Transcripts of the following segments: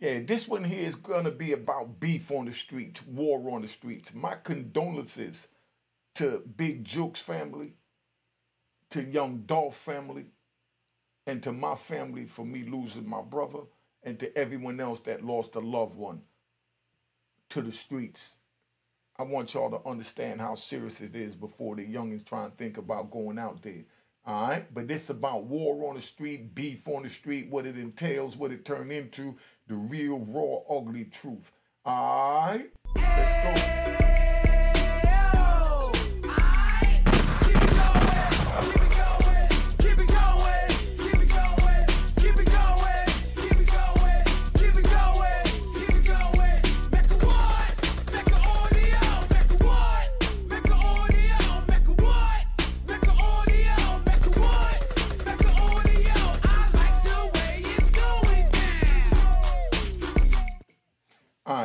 Yeah, this one here is gonna be about beef on the streets, war on the streets. My condolences to Big Juke's family, to Young Dolph family, and to my family for me losing my brother, and to everyone else that lost a loved one to the streets. I want y'all to understand how serious it is before the youngins try and think about going out there. All right, but this about war on the street, beef on the street, what it entails, what it turned into, the real, raw, ugly truth. All right, let's go.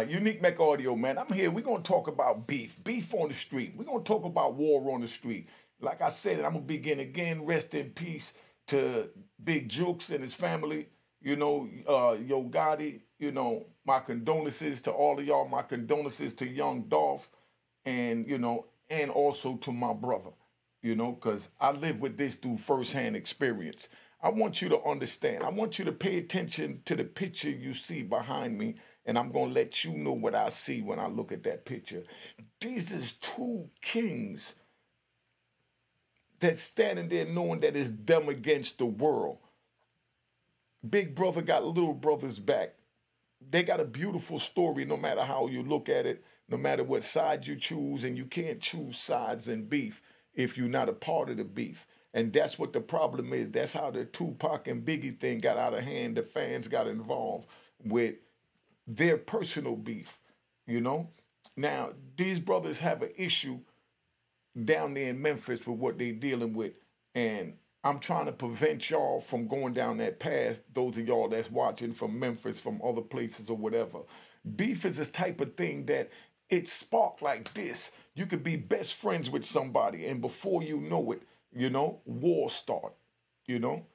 Unique Mecca Audio, man. I'm here. We're going to talk about beef on the street. We're going to talk about war on the street. Like I said, I'm going to begin again. Rest in peace to Big Jukes and his family. You know, Yo Gotti, you know, my condolences to all of y'all. My condolences to Young Dolph and, you know, and also to my brother, you know, because I live with this through firsthand experience. I want you to understand. I want you to pay attention to the picture you see behind me. And I'm going to let you know what I see when I look at that picture. These is two kings that's standing there knowing that it's them against the world. Big brother got little brother's back. They got a beautiful story no matter how you look at it, no matter what side you choose. And you can't choose sides in beef if you're not a part of the beef. And that's what the problem is. That's how the Tupac and Biggie thing got out of hand. The fans got involved with their personal beef, you know. Now, these brothers have an issue down there in Memphis with what they're dealing with. And I'm trying to prevent y'all from going down that path, those of y'all that's watching from Memphis, from other places or whatever. Beef is this type of thing that it sparked like this. You could be best friends with somebody, and before you know it, you know, war start, you know.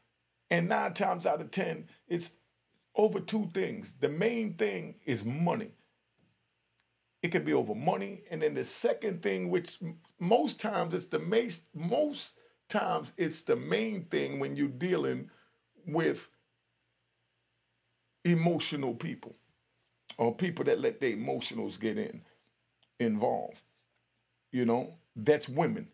And 9 times out of 10, it's over two things. The main thing is money. It could be over money. And then the second thing, which most times it's the main thing when you're dealing with emotional people or people that let their emotionals get involved. You know, that's women.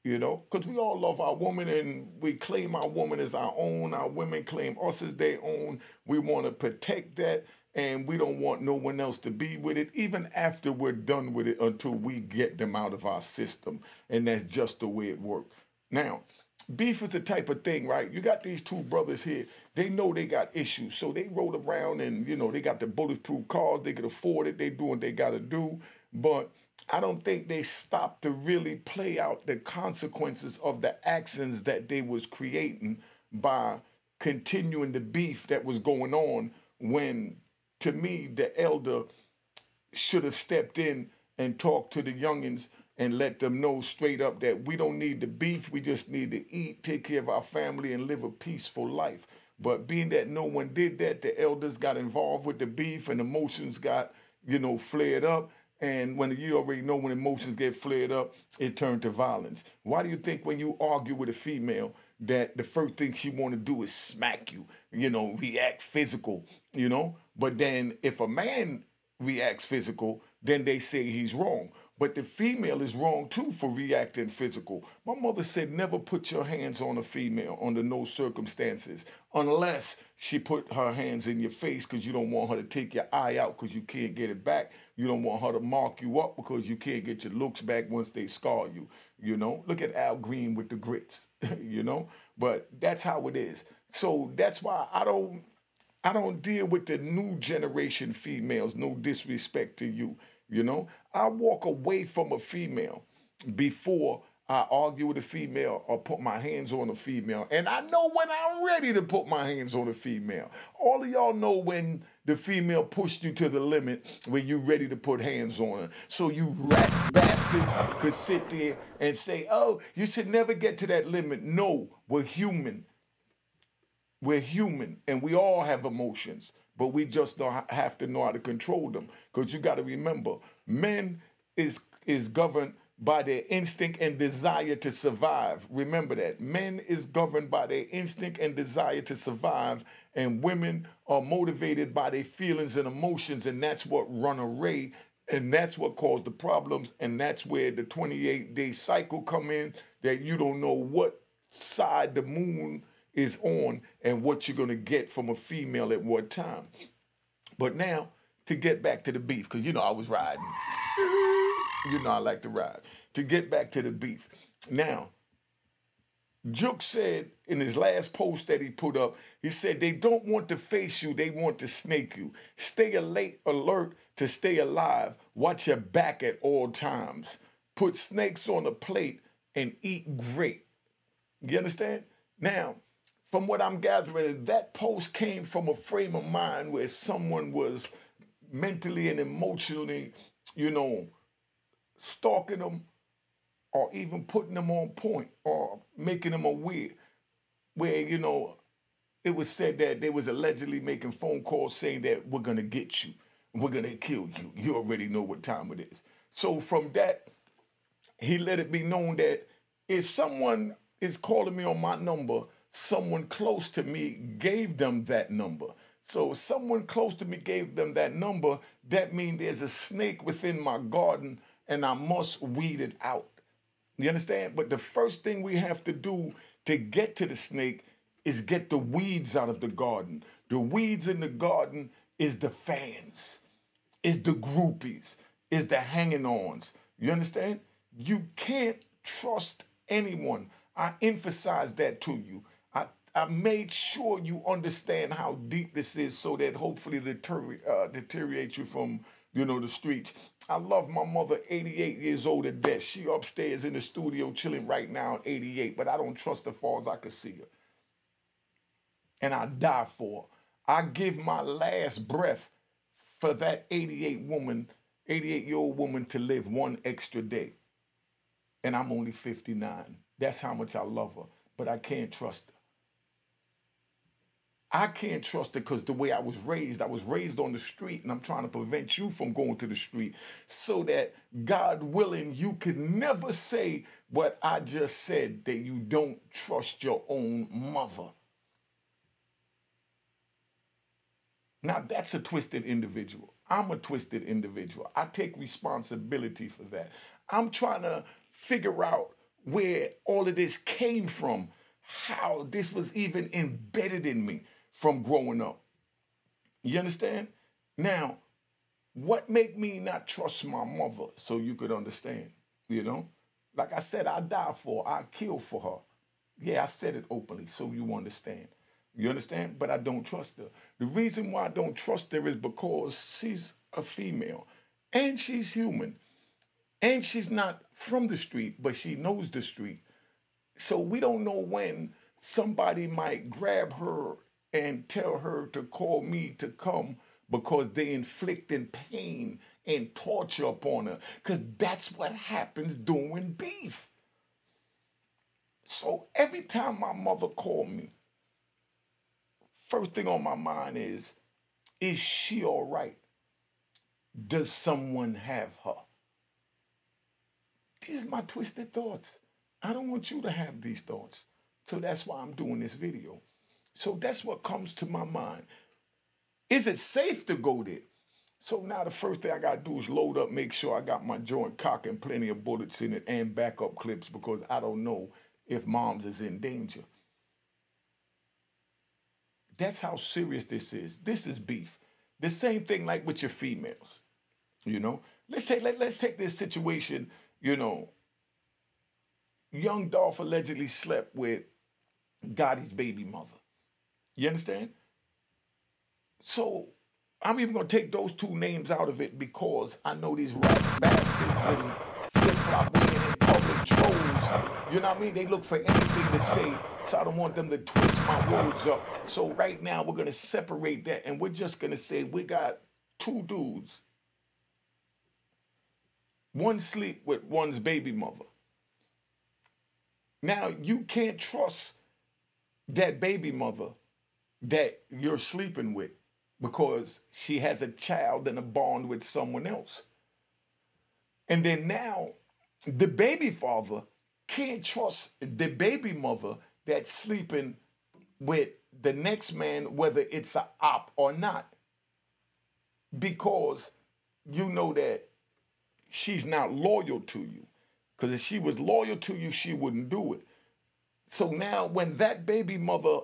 You know, because we all love our woman and we claim our woman as our own. Our women claim us as their own. We want to protect that, and we don't want no one else to be with it, even after we're done with it, until we get them out of our system. And that's just the way it works. Now, beef is the type of thing, right? You got these two brothers here. They know they got issues. So they roll around and, you know, they got the bulletproof cars. They can afford it. They do what they got to do. But I don't think they stopped to really play out the consequences of the actions that they was creating by continuing the beef that was going on when, to me, the elder should have stepped in and talked to the youngins and let them know straight up that we don't need the beef. We just need to eat, take care of our family, and live a peaceful life. But being that no one did that, the elders got involved with the beef and emotions got, you know, flared up. And when you already know when emotions get flared up, it turned to violence. Why do you think when you argue with a female that the first thing she want to do is smack you, you know, react physical, you know? But then if a man reacts physical, then they say he's wrong. But the female is wrong too for reacting physical. My mother said never put your hands on a female under no circumstances unless she put her hands in your face because you don't want her to take your eye out because you can't get it back. You don't want her to mark you up because you can't get your looks back once they scar you. You know, look at Al Green with the grits, you know, but that's how it is. So that's why I don't deal with the new generation females. No disrespect to you. You know, I walk away from a female before I argue with a female or put my hands on a female. And I know when I'm ready to put my hands on a female. All of y'all know when the female pushed you to the limit when you're ready to put hands on her. So you rat bastards could sit there and say, oh, you should never get to that limit. No, we're human. We're human and we all have emotions, but we just have to know how to control them. Because you got to remember, men is governed by their instinct and desire to survive. Remember that. Men is governed by their instinct and desire to survive, and women are motivated by their feelings and emotions, and that's what run array, and that's what caused the problems, and that's where the 28-day cycle come in, that you don't know what side the moon is on and what you're going to get from a female at what time. But now, to get back to the beef, because I was riding. I like to ride. To get back to the beef. Now, Juke said in his last post that he put up, he said, they don't want to face you, they want to snake you. Stay alert to stay alive. Watch your back at all times. Put snakes on a plate and eat great. You understand? Now, from what I'm gathering, that post came from a frame of mind where someone was mentally and emotionally, stalking them or even putting them on point or making them aware. Where, it was said that they was allegedly making phone calls saying that we're going to get you. We're going to kill you. You already know what time it is. So from that, he let it be known that if someone is calling me on my number, someone close to me gave them that number. So if someone close to me gave them that number, that means there's a snake within my garden and I must weed it out. You understand? But the first thing we have to do to get to the snake is get the weeds out of the garden. The weeds in the garden is the fans, is the groupies, is the hanging-ons. You understand? You can't trust anyone. I emphasize that to you. I made sure you understand how deep this is so that hopefully deteriorate you from, the streets. I love my mother, 88 years old at death. She upstairs in the studio chilling right now at 88, but I don't trust her far as I can see her. And I die for her. I give my last breath for that 88-year-old woman to live one extra day. And I'm only 59. That's how much I love her, but I can't trust her. I can't trust her because the way I was raised on the street, and I'm trying to prevent you from going to the street so that, God willing, you could never say what I just said, that you don't trust your own mother. Now, that's a twisted individual. I'm a twisted individual. I take responsibility for that. I'm trying to figure out where all of this came from, how this was even embedded in me from growing up. You understand? Now, what made me not trust my mother, so you could understand, Like I said, I die for her. I kill for her. Yeah, I said it openly, so you understand. You understand? But I don't trust her. The reason why I don't trust her is because she's a female, and she's human, and she's not from the street, but she knows the street. So we don't know when somebody might grab her and tell her to call me to come because they inflicting pain and torture upon her. Because that's what happens during beef. So every time my mother called me, first thing on my mind is she all right? Does someone have her? These are my twisted thoughts. I don't want you to have these thoughts. So that's why I'm doing this video. So that's what comes to my mind. Is it safe to go there? So now the first thing I got to do is load up, make sure I got my joint cock and plenty of bullets in it and backup clips because I don't know if mom's is in danger. That's how serious this is. This is beef. The same thing like with your females. Let's take this situation, Young Dolph allegedly slept with Gotti's baby mother. You understand? So I'm even going to take those two names out of it because I know these rat bastards and flip-flop women and public trolls, you know what I mean? They look for anything to say, so I don't want them to twist my words up. So right now we're going to separate that and we're just going to say we got two dudes. One sleep with one's baby mother. Now, you can't trust that baby mother that you're sleeping with because she has a child and a bond with someone else. And then now the baby father can't trust the baby mother that's sleeping with the next man, whether it's a op or not, because you know that she's not loyal to you. Because if she was loyal to you, she wouldn't do it. So now when that baby mother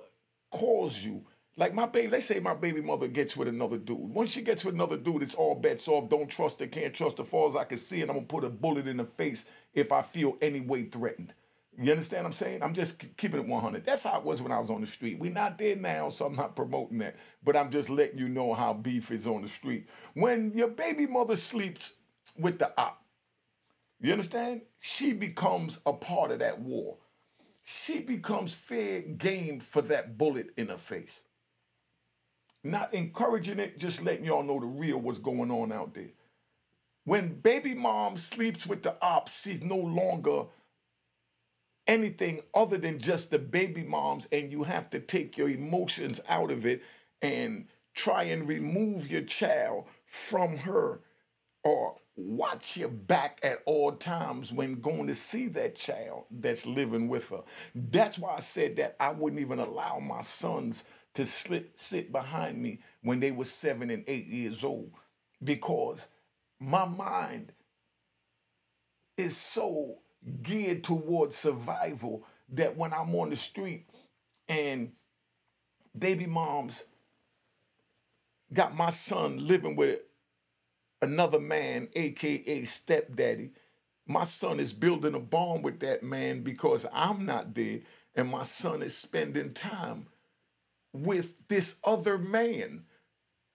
calls you, like my baby, let's say my baby mother gets with another dude. Once she gets with another dude, it's all bets off. Don't trust her, can't trust her. As far as I can see, and I'm gonna put a bullet in her face if I feel any way threatened. You understand what I'm saying? I'm just keeping it 100. That's how it was when I was on the street. We're not there now, so I'm not promoting that. But I'm just letting you know how beef is on the street. When your baby mother sleeps with the op, you understand? She becomes a part of that war. She becomes fair game for that bullet in her face. Not encouraging it, just letting y'all know the real what's going on out there. When baby mom sleeps with the ops, she's no longer anything other than just the baby moms, and you have to take your emotions out of it and try and remove your child from her, or watch your back at all times when going to see that child that's living with her. That's why I said that I wouldn't even allow my sons to sit behind me when they were 7 and 8 years old, because my mind is so geared towards survival that when I'm on the street and baby moms got my son living with another man, aka stepdaddy, my son is building a bond with that man because I'm not there, and my son is spending time with this other man.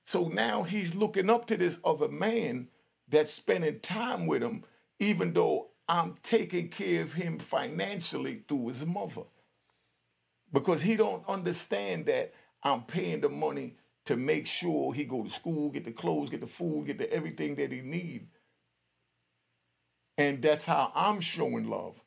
So now he's looking up to this other man that's spending time with him, even though I'm taking care of him financially through his mother. Because he don't understand that I'm paying the money to make sure he go to school, get the clothes, get the food, get the everything that he need. And that's how I'm showing love.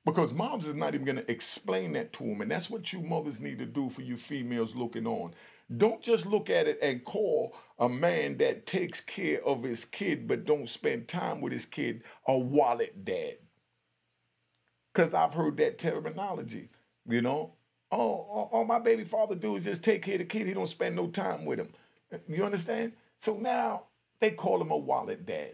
Because moms is not even going to explain that to him. And that's what you mothers need to do for you females looking on. Don't just look at it and call a man that takes care of his kid but don't spend time with his kid a wallet dad. Because I've heard that terminology, you know. All my baby father do is just take care of the kid. He don't spend no time with him. You understand? So now they call him a wallet dad.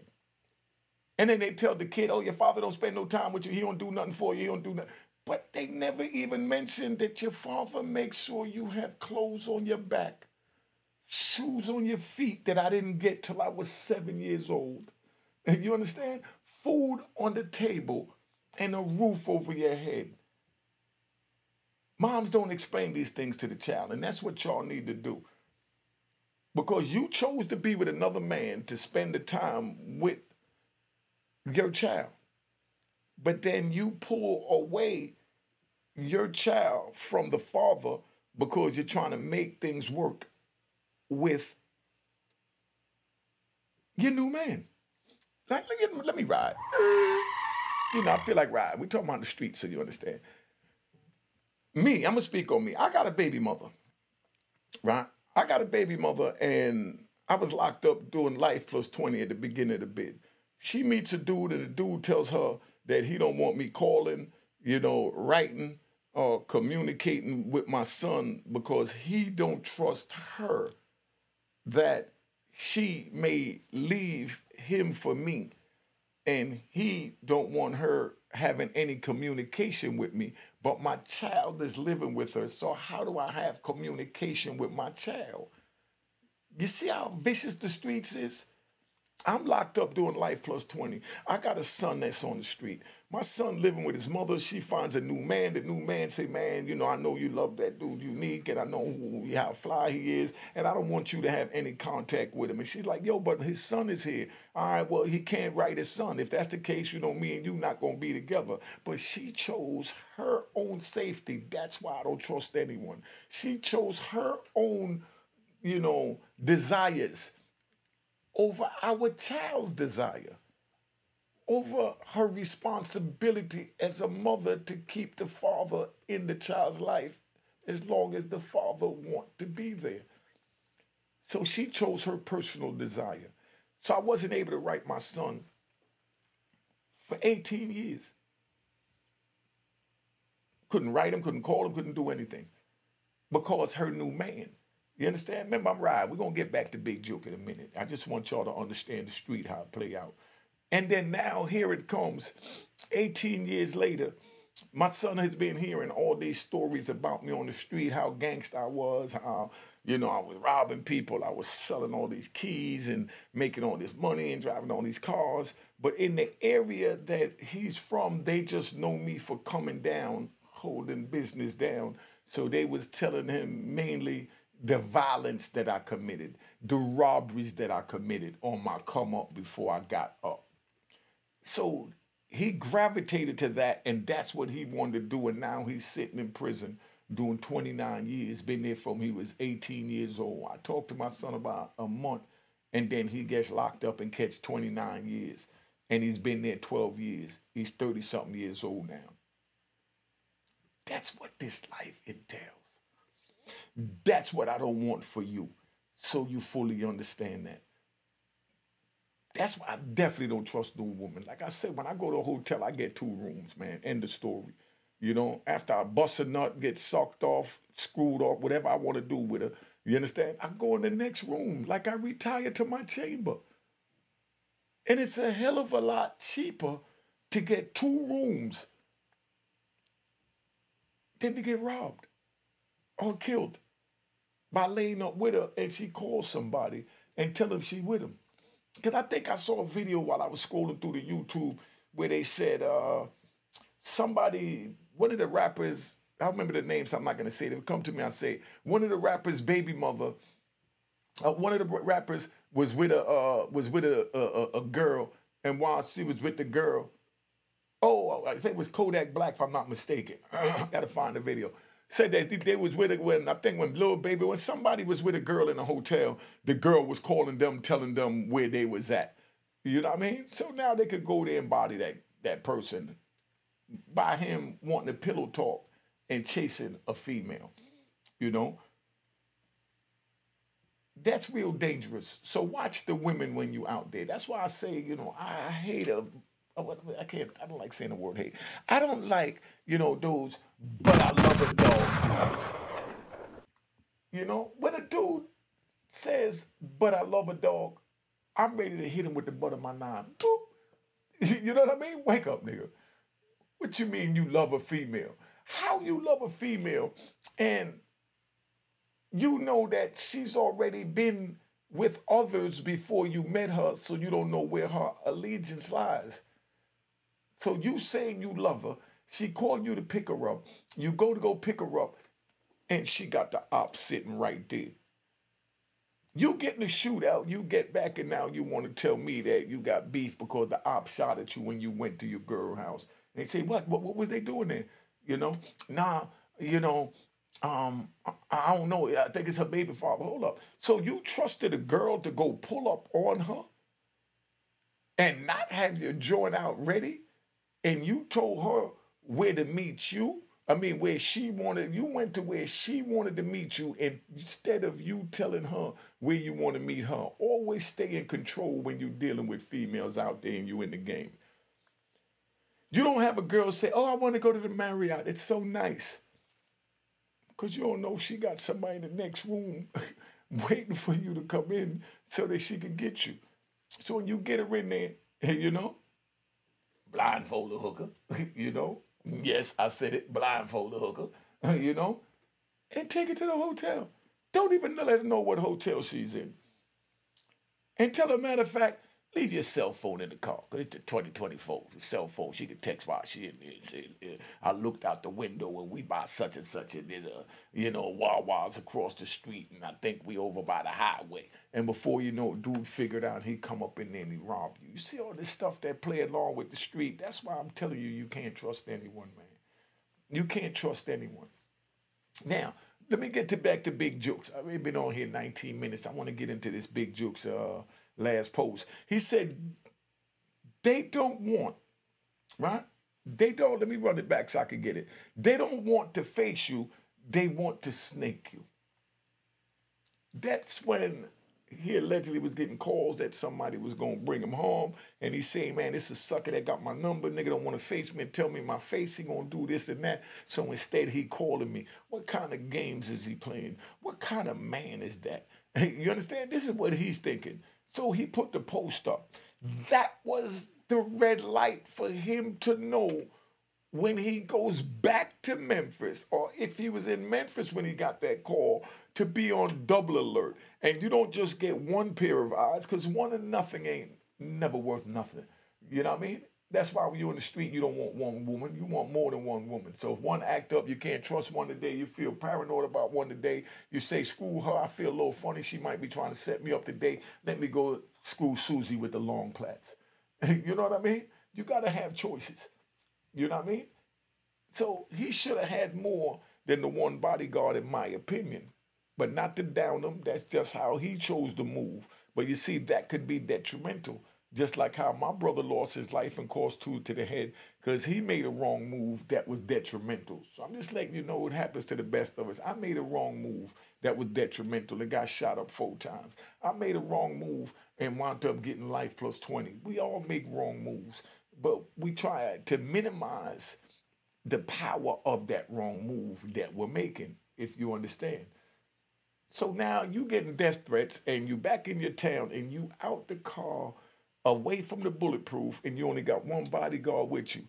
And then they tell the kid, oh, your father don't spend no time with you. He don't do nothing for you. He don't do nothing. But they never even mentioned that your father makes sure you have clothes on your back, shoes on your feet that I didn't get till I was 7 years old. And you understand? Food on the table and a roof over your head. Moms don't explain these things to the child, and that's what y'all need to do. Because you chose to be with another man to spend the time with your child. But then you pull away your child from the father because you're trying to make things work with your new man. Like, let me ride. You know, I feel like riding. We're talking about the street, so you understand. Me, I'm going to speak on me. I got a baby mother, right? I got a baby mother, and I was locked up doing life plus 20 at the beginning of the bid. She meets a dude, and the dude tells her that he don't want me calling, you know, writing, or communicating with my son because he don't trust her, that she may leave him for me, and he don't want her having any communication with me, but my child is living with her. So how do I have communication with my child? You see how vicious the streets is? I'm locked up doing life plus 20. I got a son that's on the street. My son living with his mother. She finds a new man. The new man say, man, you know, I know you love that dude Unique, and I know how fly he is, and I don't want you to have any contact with him. And she's like, yo, but his son is here. All right, well, he can't write his son. If that's the case, you know, me and you not going to be together. But she chose her own safety. That's why I don't trust anyone. She chose her own, you know, desires over our child's desire, over her responsibility as a mother to keep the father in the child's life as long as the father want to be there. So she chose her personal desire. So I wasn't able to write my son for 18 years. Couldn't write him, couldn't call him, couldn't do anything. Because her new man. You understand? Remember, I'm right. We're going to get back to Big Joke in a minute. I just want y'all to understand the street, how it play out. And then now, here it comes. 18 years later, my son has been hearing all these stories about me on the street, how gangsta I was, how, I was robbing people, I was selling all these keys and making all this money and driving all these cars. But in the area that he's from, they just know me for coming down, holding business down. So they was telling him mainly the violence that I committed, the robberies that I committed on my come up before I got up. So he gravitated to that, and that's what he wanted to do. And now he's sitting in prison doing 29 years, been there from he was 18 years old. I talked to my son about a month, and then he gets locked up and catch 29 years. And he's been there 12 years. He's 30-something years old now. That's what this life entails. That's what I don't want for you, so you fully understand that. That's why I definitely don't trust no woman. Like I said, when I go to a hotel, I get 2 rooms, man. End of story. After I bust a nut, get sucked off, screwed off, whatever I want to do with her, you understand? I go in the next room like I retire to my chamber. And it's a hell of a lot cheaper to get 2 rooms than to get robbed or killed by laying up with her and she calls somebody and tell them she with him. Because I think I saw a video while I was scrolling through the YouTube where they said one of the rappers, I remember the names, I'm not going to say it. If it come to me, I'll say it. One of the rappers' baby mother, one of the rappers was with a girl, and while she was with the girl, I think it was Kodak Black, if I'm not mistaken. Got to find the video. Said that they was with it when somebody was with a girl in a hotel, the girl was calling them, telling them where they was at. You know what I mean? So now they could go there and body that person by him wanting to pillow talk and chasing a female. That's real dangerous. So watch the women when you out there. That's why I say, I hate I don't like saying the word hate. I don't like, those, but I love a dog dudes. When a dude says, but I love a dog, I'm ready to hit him with the butt of my 9. Boop. You know what I mean? Wake up, nigga. What you mean you love a female? How you love a female and you know that she's already been with others before you met her, so you don't know where her allegiance lies. So you saying you love her, she called you to pick her up, you go pick her up, and she got the op sitting right there. You get in a shootout, you get back, and now you want to tell me that you got beef because the op shot at you when you went to your girl house. And they say, what was they doing there? I don't know. I think it's her baby father. Hold up. So you trusted a girl to go pull up on her and not have your joint out ready? And you told her where to meet you? Where she wanted, you went to where she wanted to meet you, and instead of you telling her where you want to meet her. Always stay in control when you're dealing with females out there and you in the game. You don't have a girl say, I want to go to the Marriott. It's so nice. Because you don't know if she got somebody in the next room waiting for you to come in so that she can get you. So when you get her in there, blindfold the hooker, Yes, I said it, blindfold the hooker, and take her to the hotel. Don't even let her know what hotel she's in. And tell her, matter of fact, leave your cell phone in the car, because it's the 2024. The cell phone, she can text while she in there. I looked out the window and we buy such and such, and there's Wawa's across the street, and I think we over by the highway. And before you know it, dude figured out he'd come up in there and he robbed you. You see all this stuff that play along with the street? That's why I'm telling you, you can't trust anyone, man. You can't trust anyone. Now, let me get back to Big Jokes. I've been on here 19 minutes. I want to get into this Big Jokes last post. He said, they don't want, right? Let me run it back so I can get it. They don't want to face you they want to snake you. That's when he allegedly was getting calls that somebody was going to bring him home. And he's saying, man, this is a sucker that got my number. Nigga don't want to face me and tell me my face. He going to do this and that. So instead he calling me. What kind of games is he playing? What kind of man is that? You understand? This is what he's thinking. So he put the post up. That was the red light for him to know when he goes back to Memphis, or if he was in Memphis when he got that call, to be on double alert. And you don't just get one pair of eyes, because one and nothing ain't never worth nothing. You know what I mean? That's why when you're in the street, you don't want one woman. You want more than one woman. So if one act up, you can't trust one today. You feel paranoid about one today. You say, screw her. I feel a little funny. She might be trying to set me up today. Let me go screw Susie with the long plaits. You know what I mean? You got to have choices. You know what I mean? So he should have had more than the one bodyguard, in my opinion. But not to down him. That's just how he chose to move. But you see, that could be detrimental. Just like how my brother lost his life and caused two to the head because he made a wrong move that was detrimental. So I'm just letting you know what happens to the best of us. I made a wrong move that was detrimental and got shot up 4 times. I made a wrong move and wound up getting life plus 20. We all make wrong moves, but we try to minimize the power of that wrong move that we're making, if you understand. So now you getting death threats and you back in your town and you out the car away from the bulletproof and you only got one bodyguard with you.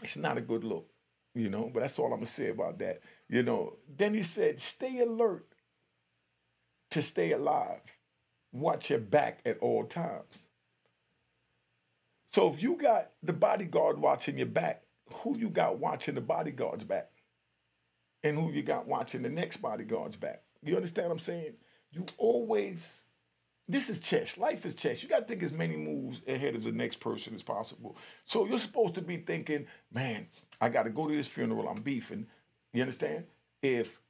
It's not a good look, you know, but that's all I'm going to say about that. You know, then he said, stay alert to stay alive. Watch your back at all times. So if you got the bodyguard watching your back, who you got watching the bodyguard's back? And who you got watching the next bodyguard's back? You understand what I'm saying? You always... This is chess. Life is chess. You got to think as many moves ahead of the next person as possible. So you're supposed to be thinking, man, I got to go to this funeral. I'm beefing. You understand? If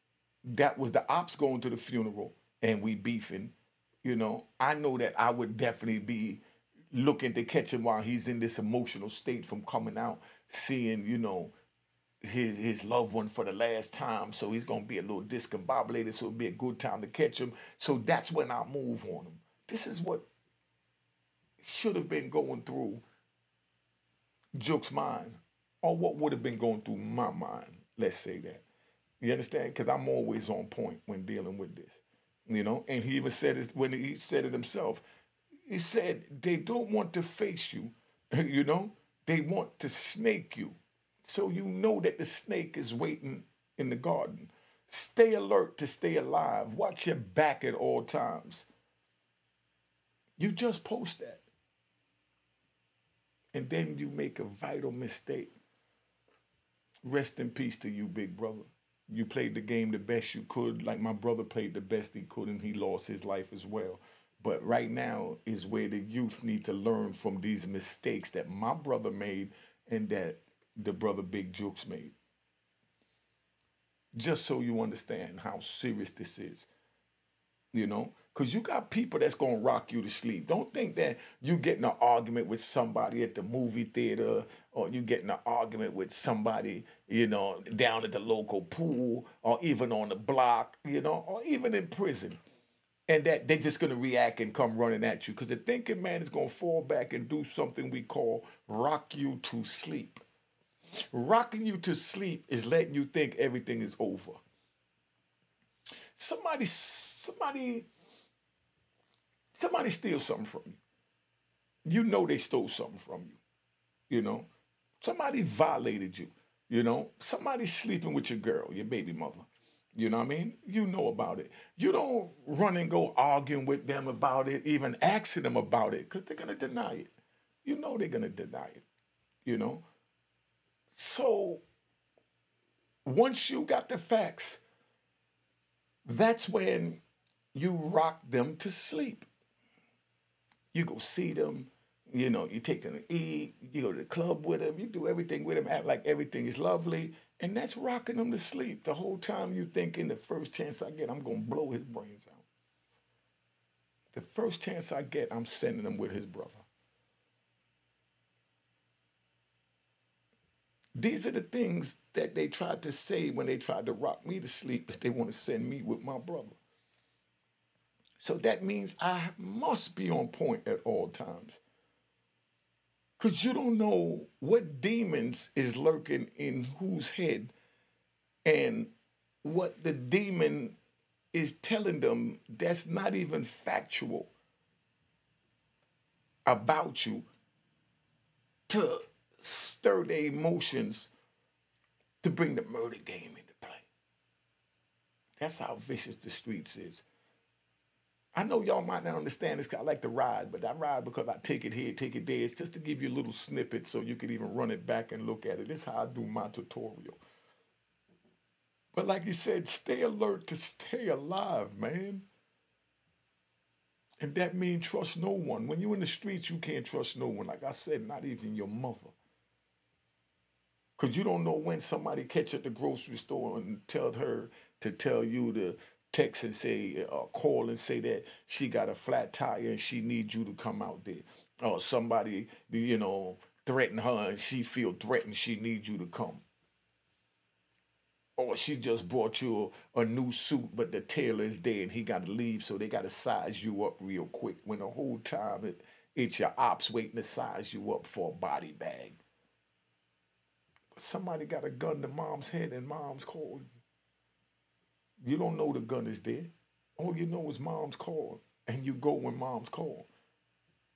that was the ops going to the funeral and we beefing, you know, I know that I would definitely be looking to catch him while he's in this emotional state from coming out, seeing, you know, his loved one for the last time. So he's going to be a little discombobulated. So it'll be a good time to catch him. So that's when I move on him. This is what should have been going through Jook's mind, or what would have been going through my mind, let's say that. You understand? Because I'm always on point when dealing with this, you know? And he even said it when he said it himself. He said, they don't want to face you, you know? They want to snake you. So you know that the snake is waiting in the garden. Stay alert to stay alive. Watch your back at all times. You just post that. And then you make a vital mistake. Rest in peace to you, big brother. You played the game the best you could, like my brother played the best he could, and he lost his life as well. But right now is where the youth need to learn from these mistakes that my brother made and that the brother Big Jukes made. Just so you understand how serious this is. You know, because you got people that's going to rock you to sleep. Don't think that you get in an argument with somebody at the movie theater, or you get in an argument with somebody, you know, down at the local pool, or even on the block, you know, or even in prison. And that they're just going to react and come running at you. Because the thinking man is going to fall back and do something we call rock you to sleep. Rocking you to sleep is letting you think everything is over. Somebody steals something from you. You know they stole something from you. You know, somebody violated you. You know, somebody sleeping with your girl, your baby mother. You know what I mean? You know about it. You don't run and go arguing with them about it, even asking them about it, because they're going to deny it. You know they're going to deny it. You know? So once you got the facts, that's when you rock them to sleep. You go see them, you know, you take them to eat, you go to the club with them, you do everything with them, act like everything is lovely, and that's rocking them to sleep. The whole time you thinking the first chance I get, I'm going to blow his brains out. The first chance I get, I'm sending him with his brother. These are the things that they tried to say when they tried to rock me to sleep, that they want to send me with my brother. So that means I must be on point at all times. Because you don't know what demons is lurking in whose head, and what the demon is telling them that's not even factual about you, to stir their emotions, to bring the murder game into play. That's how vicious the streets is. I know y'all might not understand this because I like to ride, but I ride because I take it here, take it there. It's just to give you a little snippet so you can even run it back and look at it. This is how I do my tutorial. But like you said, stay alert to stay alive, man. And that means trust no one. When you're in the streets, you can't trust no one. Like I said, not even your mother. Because you don't know when somebody catch at the grocery store and tell her to tell you to text and say, call and say that she got a flat tire and she needs you to come out there. Or somebody, threaten her and she feel threatened, she needs you to come. Or she just brought you a new suit, but the tailor is there and he got to leave, so they got to size you up real quick. When the whole time it's your ops waiting to size you up for a body bag. But somebody got a gun to mom's head and mom's calling. You don't know the gun is there. All you know is mom's call, and you go when mom's call.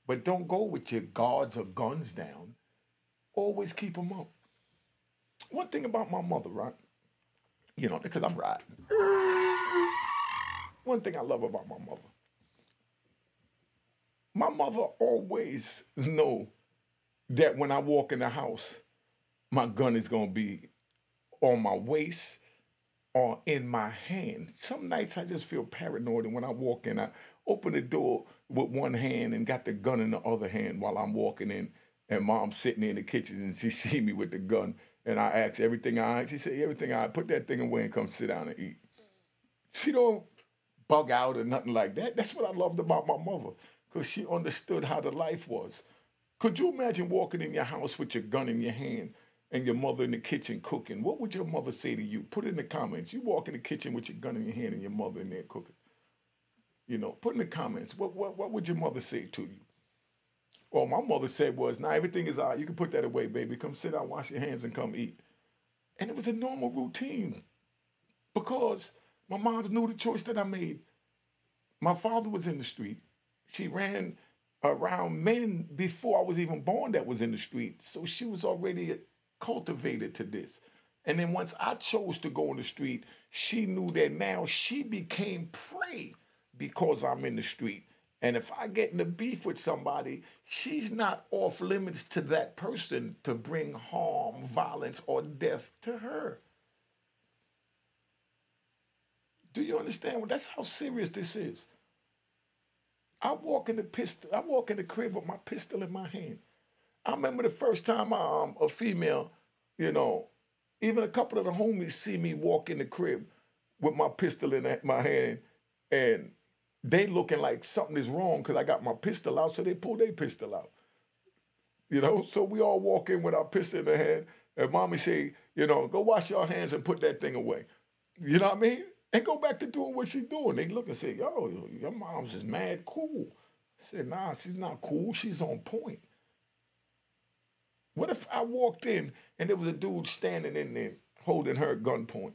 But don't go with your guards or guns down. Always keep them up. One thing about my mother, right? Because I'm riding. One thing I love about my mother always know that when I walk in the house, my gun is going to be on my waist or in my hand. Some nights I just feel paranoid, and when I walk in, I open the door with one hand and got the gun in the other hand while I'm walking in, and mom's sitting in the kitchen and she see me with the gun, and I ask everything all right. She said, everything all right, put that thing away and come sit down and eat. She don't bug out or nothing like that. That's what I loved about my mother, because she understood how the life was. Could you imagine walking in your house with your gun in your hand and your mother in the kitchen cooking? What would your mother say to you? Put it in the comments. You walk in the kitchen with your gun in your hand and your mother in there cooking. Put in the comments. What would your mother say to you? All my mother said was, "Now everything is all right. You can put that away, baby. Come sit down, wash your hands, and come eat." And it was a normal routine, because my mom knew the choice that I made. My father was in the street. She ran around men before I was even born that was in the street. So she was already cultivated to this. And then once I chose to go in the street, she knew that now she became prey because I'm in the street. And if I get in a beef with somebody, she's not off limits to that person to bring harm, violence, or death to her. Do you understand? Well, that's how serious this is. I walk in the crib with my pistol in my hand. I remember the first time a female, even a couple of the homies see me walk in the crib with my pistol in my hand, and they looking like something is wrong because I got my pistol out, so they pull their pistol out. So we all walk in with our pistol in the hand, and mommy say, go wash your hands and put that thing away. You know what I mean? And go back to doing what she's doing. They look and say, yo, your mom's just mad cool. I said, nah, she's not cool. She's on point. What if I walked in and there was a dude standing in there holding her at gunpoint?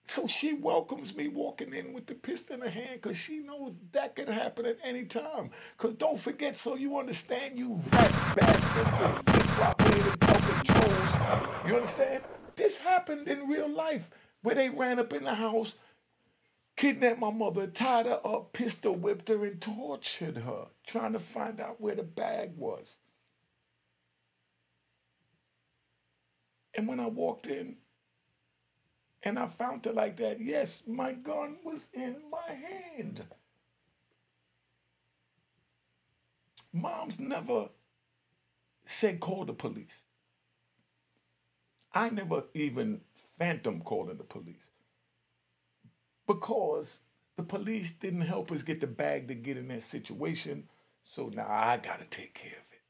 So she welcomes me walking in with the pistol in her hand, because she knows that could happen at any time. Because don't forget, so you understand, you rat bastards and flip-flop-headed public trolls, you understand? This happened in real life, where they ran up in the house, kidnapped my mother, tied her up, pistol whipped her, and tortured her, trying to find out where the bag was. And when I walked in, and I found her like that, yes, my gun was in my hand. Moms never said call the police. I never even phantom calling the police, because the police didn't help us get the bag to get in that situation. So now I got to take care of it.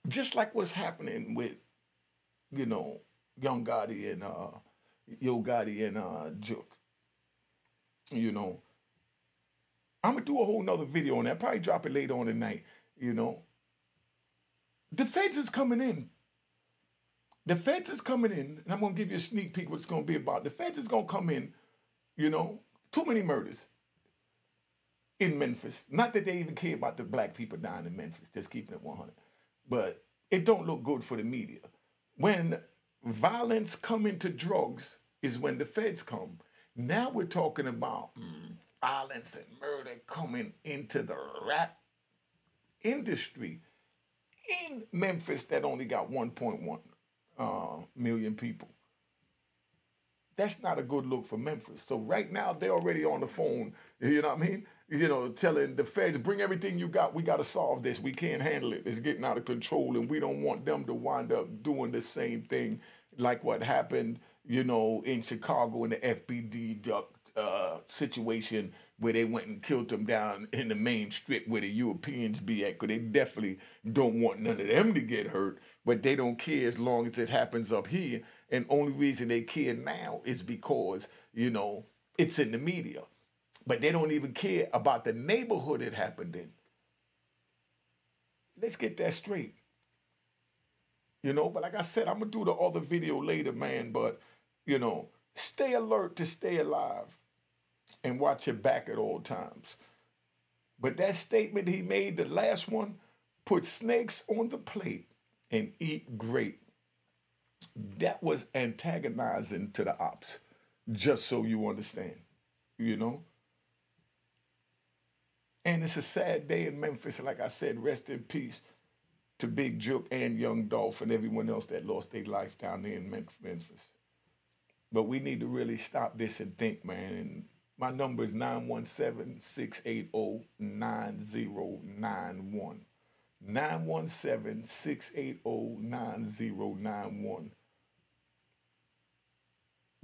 Just like what's happening with, you know, Young Gotti and Yo Gotti and Durk. You know, I'm gonna do a whole nother video on that. Probably drop it later on tonight. You know, the feds is coming in. The feds is coming in, and I'm gonna give you a sneak peek what it's gonna be about. The feds is gonna come in. You know, too many murders in Memphis. Not that they even care about the black people dying in Memphis. Just keeping it 100. But it don't look good for the media. When violence come into drugs is when the feds come. Now we're talking about violence and murder coming into the rap industry in Memphis that only got 1.1 million people. That's not a good look for Memphis. So right now they're already on the phone, you know what I mean? You know, telling the feds, bring everything you got. We got to solve this. We can't handle it. It's getting out of control, and we don't want them to wind up doing the same thing like what happened, you know, in Chicago in the FBD situation where they went and killed them down in the main strip where the Europeans be at, because they definitely don't want none of them to get hurt, but they don't care as long as it happens up here. And only reason they care now is because, you know, it's in the media. But they don't even care about the neighborhood it happened in. Let's get that straight. You know, but like I said, I'm going to do the other video later, man. But, you know, stay alert to stay alive and watch your back at all times. But that statement he made, the last one, put snakes on the plate and eat grape. That was antagonizing to the ops, just so you understand, you know? And it's a sad day in Memphis. Like I said, rest in peace to Big Durk and Young Dolph and everyone else that lost their life down there in Memphis. But we need to really stop this and think, man. And my number is 917-680-9091. 917-680-9091.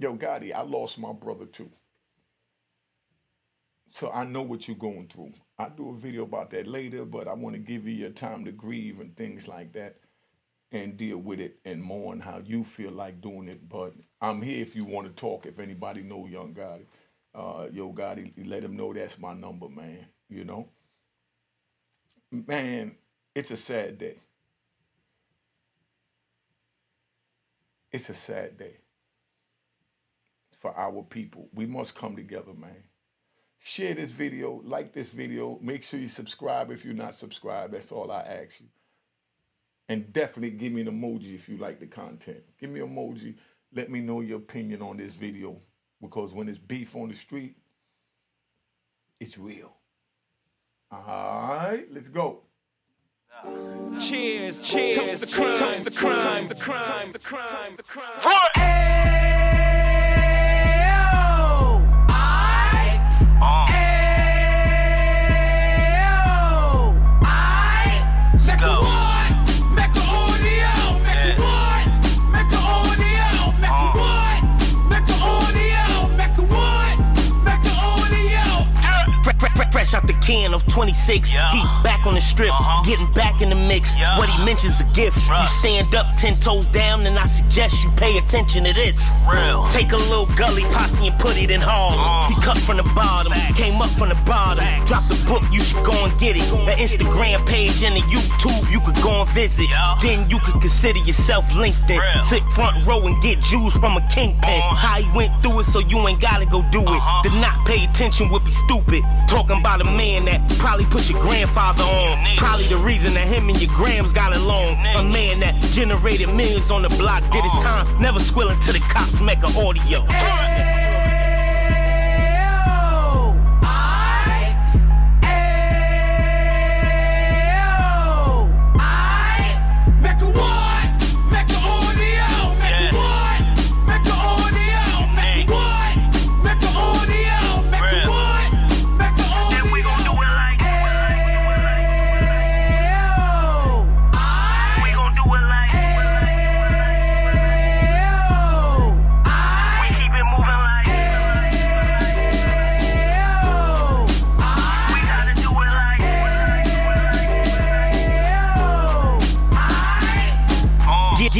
Yo, Gotti, I lost my brother too. So I know what you're going through. I'll do a video about that later, but I want to give you your time to grieve and things like that and deal with it and mourn how you feel like doing it. But I'm here if you want to talk, if anybody know Young Gotti. Yo Gotti, let him know that's my number, man, you know? Man, it's a sad day. It's a sad day for our people. We must come together, man. Share this video, like this video. Make sure you subscribe if you're not subscribed. That's all I ask you. And definitely give me an emoji if you like the content. Give me an emoji. Let me know your opinion on this video. Because when it's beef on the street, it's real. All right, let's go. Cheers, cheers, toast the crime, toast the crime, the crime, the crime, the crime. Fresh out the can of 26, yeah. Heat back on the strip, getting back in the mix. Yeah. What he mentions a gift. You stand up 10 toes down, and I suggest you pay attention to this. Real. Take a little gully posse and put it in Harlem. He cut from the bottom, came up from the bottom. Drop the book, you should go and get it. The Instagram page and the YouTube, you could go and visit. Yeah. Then you could consider yourself LinkedIn. Real. Sit front row and get Jews from a kingpin. How he went through it, so you ain't gotta go do it. To not pay attention would be stupid. Talking about a man that probably put your grandfather on. Probably the reason that him and your grams got along. A man that generated millions on the block, did his time, never squilling to the cops, Mecca audio. Moving like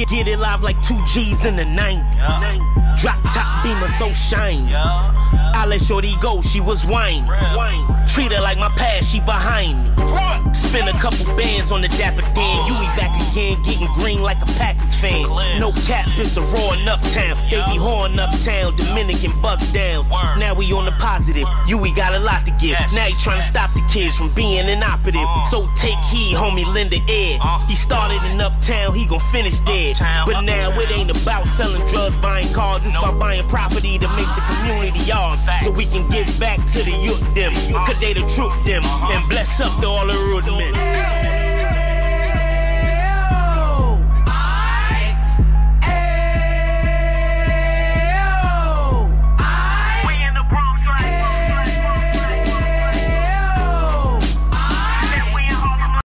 Get it live like 2 G's in the 90s. Drop top beamer so shiny. I let shorty go, she was whining. Treat her like my past, she behind me. Spin a couple bands on the Dapper Dan. You be back again, getting green like a Packers fan. No cap, it's a raw in Uptown. They be horn Uptown, Dominican bust downs. Now we on the positive, we got a lot to give. Now he trying to stop the kids from being inoperative. So take heed, homie, lend an ear. He started in Uptown, he gon' finish dead. But now it ain't about selling drugs, buying cars. It's about buying property to make the community ours. So we can give back to the youth them, cause they the truth them, and bless up to all the root men.